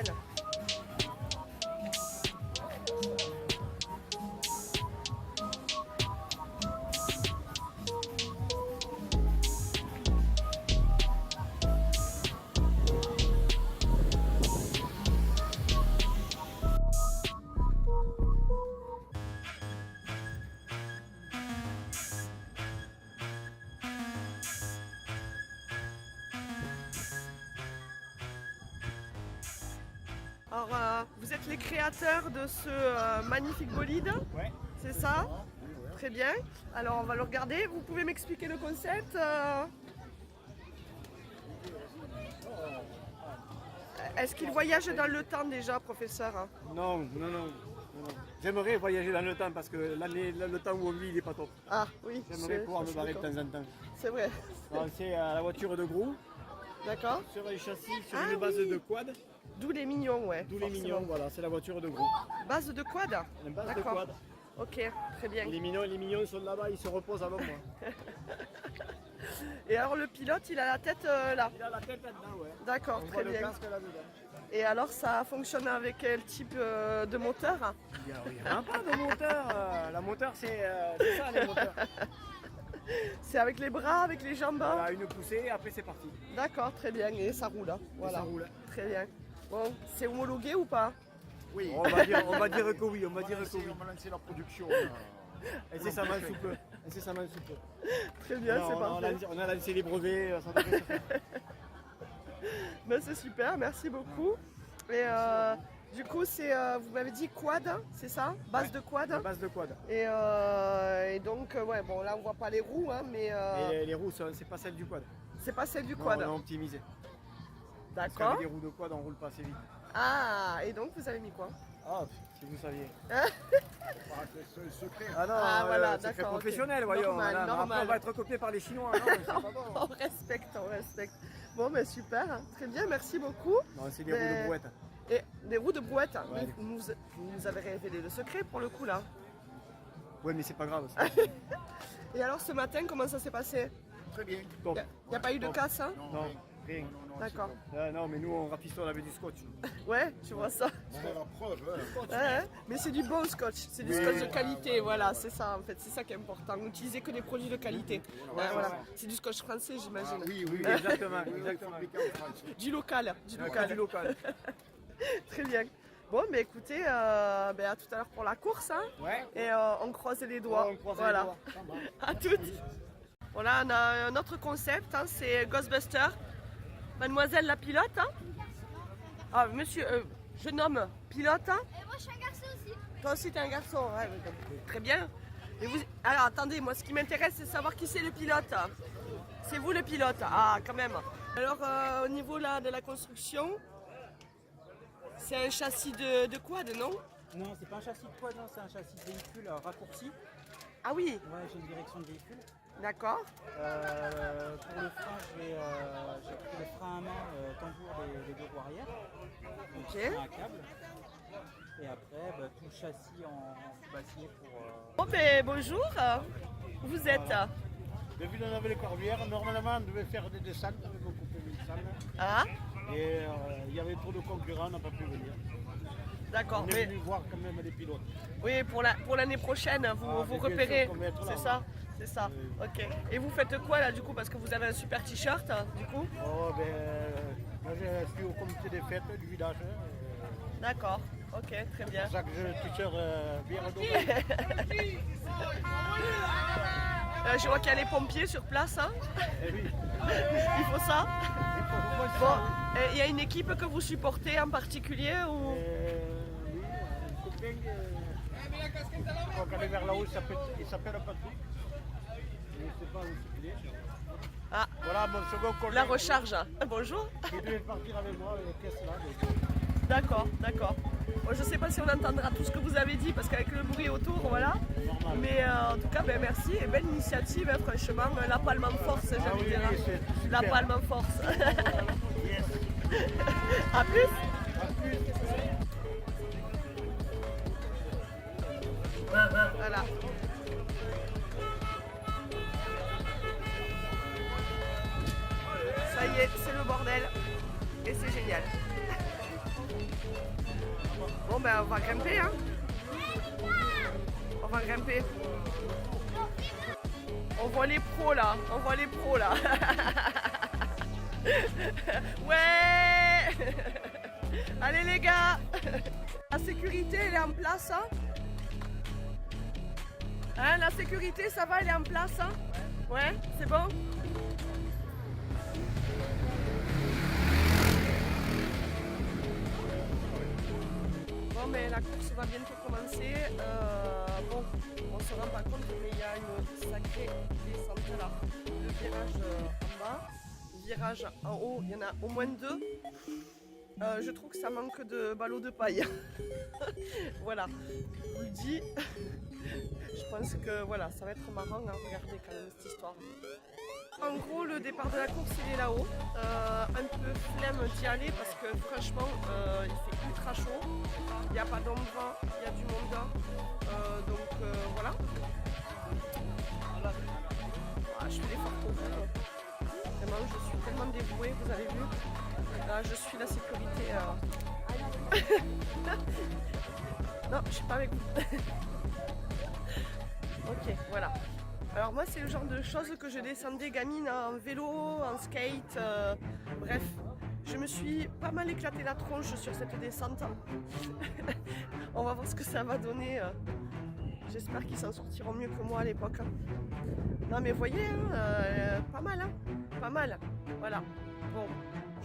nickel. Alors, vous êtes les créateurs de ce magnifique bolide, Ouais. c'est ça? Très bien. Alors, on va le regarder. Vous pouvez m'expliquer le concept? Est-ce qu'il voyage dans le temps déjà, professeur? Non, non, non, non, non. J'aimerais voyager dans le temps parce que le temps où on vit, il n'est pas top. Ah oui, J'aimerais pouvoir je me suis barrer de d'accord. temps en temps. C'est vrai. C'est à la voiture de Grou, D'accord. sur les châssis, sur Ah une base oui. de quad. D'où les mignons, ouais. Tous les forcément. mignons, voilà, c'est la voiture de Grou. Base de quad? Une base de D'accord. quad. Ok, très bien. Les mignons sont là-bas, ils se reposent à l'ombre. Et alors le pilote, il a la tête là. Il a la tête là-dedans, ouais. D'accord, On très voit le bien. casque là-dedans. Et alors ça fonctionne avec quel type de moteur? Il n'y a pas de moteur. La moteur, c'est ça, les moteurs. C'est avec les bras, avec les jambes? Voilà, une poussée, après c'est parti. D'accord, très bien. Et ça roule. Hein. Voilà. ça roule. Très bien. Bon, c'est homologué ou pas? Oui. On va dire que oui, on va dire que oui. On va lancer la production. Incessamment sous peu. Incessamment sous peu. Très bien, Alors, c'est parfait. on a lancé les brevets, ça devrait se faire. Ben, c'est super, merci beaucoup. Et du coup, c'est, vous m'avez dit quad, c'est ça? Base de quad? Base de quad. Et donc, ouais, bon, là on voit pas les roues, hein, mais Et les roues, c'est pas celle du quad. c'est pas celle du Non, quad. on a optimisé. Parce D'accord. qu'avec les roues de quad, on roule pas assez vite. Ah, et donc vous avez mis quoi? Ah, si vous saviez. C'est un secret. Ah non, Ah, voilà, secret d'accord, ok. professionnel, voyons. Normal, Madame. normal. Après, on va être copié par les Chinois. Non, mais c'est pas bon. On respecte, on respecte. Bon, ben super, hein. Très bien, merci beaucoup. Non, c'est des roues de brouette. Et des roues de brouette. Ouais. Vous nous avez révélé le secret pour le coup là. Ouais, mais c'est pas grave. Ça. Et alors ce matin, comment ça s'est passé? Très bien. Top. Il n'y a pas eu de Top. casse, hein? Non, rien. D'accord. Non, mais nous, on rafistole avec du scotch. Ouais, je vois ça. C'est la preuve. Ouais, ouais. Mais c'est du bon scotch, c'est du Oui. scotch de qualité, voilà, c'est ça en fait, c'est ça qui est important. N'utilisez que des produits de qualité. Ouais, Voilà. ouais. C'est du scotch français, j'imagine. Oui, oui. Exactement, Oui, exactement. fabriqué en France. Du local, du Que local. du local. Très bien. Bon, mais écoutez, ben, à tout à l'heure pour la course, hein. Ouais. Et on croise les doigts. On croise voilà. les doigts. Ça va. À toutes. Voilà, on a un autre concept, hein, c'est Ghostbuster. Mademoiselle la pilote, hein. Ah, monsieur, jeune homme, pilote, hein. Et moi je suis un garçon aussi. Toi aussi, t'es un garçon, ouais, très bien. Et vous... Alors, attendez, moi, ce qui m'intéresse, c'est de savoir qui c'est le pilote. C'est vous le pilote. Ah, quand même. Alors, au niveau là, de la construction, c'est un châssis de quad, non? Non, c'est pas un châssis de quad, non, c'est un châssis de véhicule raccourci. Ah oui, Ouais, j'ai une direction de véhicule. d'accord. Pour le frein, j'ai pris le frein à main tambour des deux roues arrière. Donc, Ok. frein à câble. Et après, bah, tout le châssis en bassier pour. Bon, ben, bonjour. Vous êtes De Villeneuve-les-Corbières, normalement, on devait faire des descentes avec mon copain Vincent. Ah, Et il y avait trop de concurrents, on n'a pas pu venir. d'accord. On est Mais venu voir quand même les pilotes. oui, pour l'année prochaine, vous, Ah, vous mais bien repérez. sûr qu'on va être là, C'est ouais. ça? C'est ça. Ok. Et vous faites quoi là, du coup? Parce que vous avez un super t-shirt, du coup? Oh, ben, moi je suis au comité des fêtes du village. D'accord. Ok, très bien. C'est pour ça que j'ai le t-shirt bien redoré. Je vois qu'il y a les pompiers sur place, hein. Eh oui. Il faut ça. Il faut Bon, ça. il y a une équipe que vous supportez en particulier ou... Oui, un copain, je crois qu'aller vers là-haut, il s'appelle Patrick. Je ne sais pas où il est. Ah, Voilà mon second collègue. la recharge. Bonjour. Il devait partir avec moi, avec les pièces là. D'accord, d'accord. Bon, je ne sais pas si on entendra tout ce que vous avez dit parce qu'avec le bruit autour, voilà. Normal. Mais en tout cas, ben, merci et belle initiative, hein, franchement. La palme en force, j'ai envie de dire. oui, c'est La super. palme en force. Yes. À plus. À plus. Voilà. Ça y est, c'est le bordel. Et c'est génial. Bon ben on va grimper hein. On va grimper. On voit les pros là, on voit les pros là. Ouais. Allez les gars. La sécurité elle est en place hein. Hein, la sécurité ça va, elle est en place hein. Ouais, c'est bon. Bon mais la course va bientôt commencer. Bon, on se rend pas compte mais il y a une sacrée descente là. Le virage en bas, le virage en haut, il y en a au moins 2. Je trouve que ça manque de ballots de paille. Voilà, je vous le dis. Je pense que voilà, ça va être marrant à regarder quand même cette histoire. En gros, le départ de la course il est là-haut. Un peu flemme d'y aller parce que franchement il fait ultra chaud. Il n'y a pas d'ombre, il y a du monde. Donc voilà. Ah, je fais l'effort pour vous. Vraiment, je suis tellement dévouée, vous avez vu. Là, je suis la sécurité. Non, je suis pas avec vous. Ok, voilà. Alors moi c'est le genre de choses que je descendais gamine en vélo, en skate, bref. Je me suis pas mal éclaté la tronche sur cette descente. On va voir ce que ça va donner. J'espère qu'ils s'en sortiront mieux que moi à l'époque. Non mais voyez, hein, pas mal, hein, pas mal. Voilà. Bon,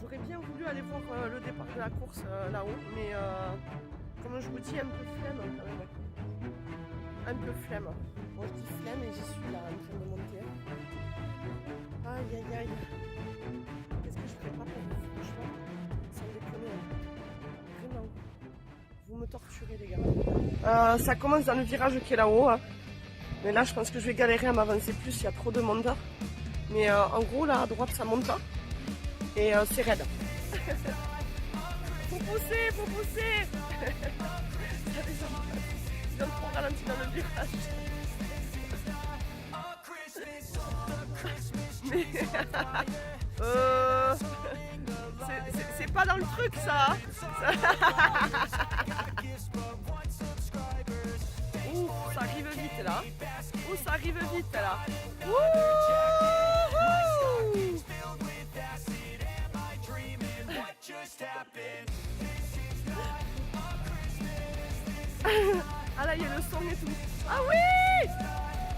j'aurais bien voulu aller voir le départ de la course là-haut, mais comme je vous dis, un peu flemme quand même. Un peu flemme. Moi je dis flemme et j'y suis là en train de monter. Aïe aïe aïe. Qu'est-ce que je ferais pas pour vous, franchement, sans déconner. Vraiment. Vous me torturez les gars. Ça commence dans le virage qui est là-haut. Hein. Mais là je pense que je vais galérer à m'avancer plus, il y a trop de monde. Mais en gros là à droite ça monte. Et c'est raide. Faut pousser, faut pousser. Ils ont trop ralenti dans le virage. Mais c'est pas dans le truc ça. Ouh, ça arrive vite là. Ouh, ça arrive vite là. Ah là il y a le son et tout. Ah oui.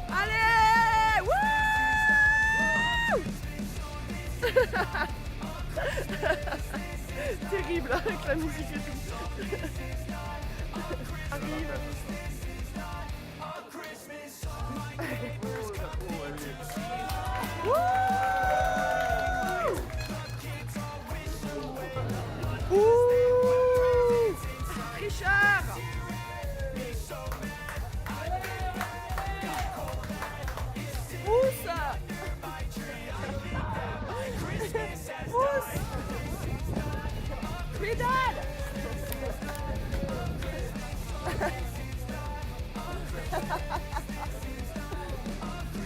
Allez. Wouh. Terrible avec la musique et tout. Arrive. Ouh. Richard. Pousse. Pousse. Pédale.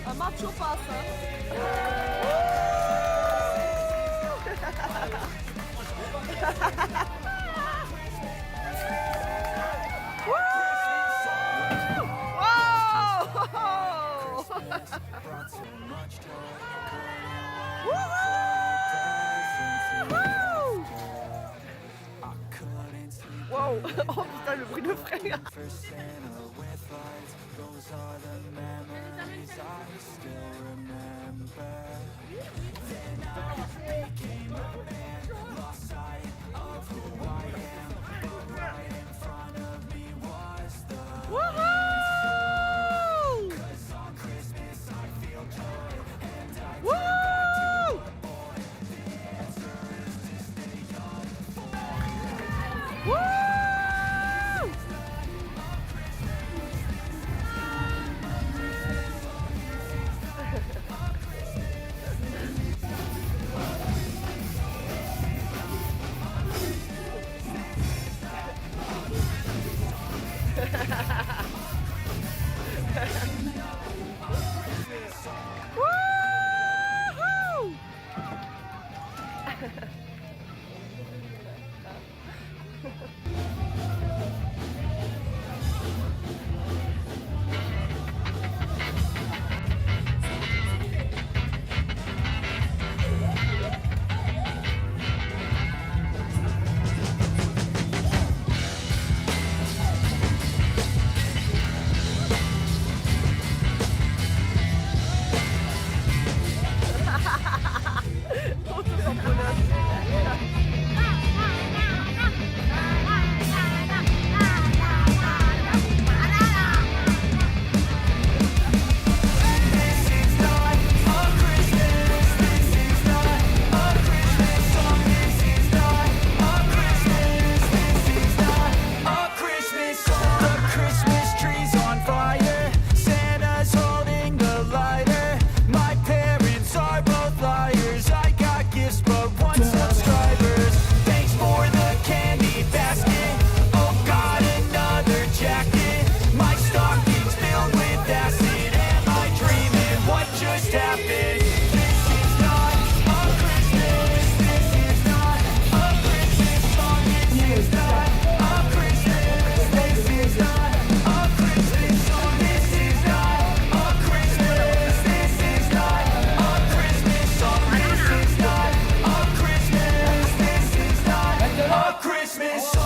Un macho passe. Wow. Oh putain le bruit de frein. transmission.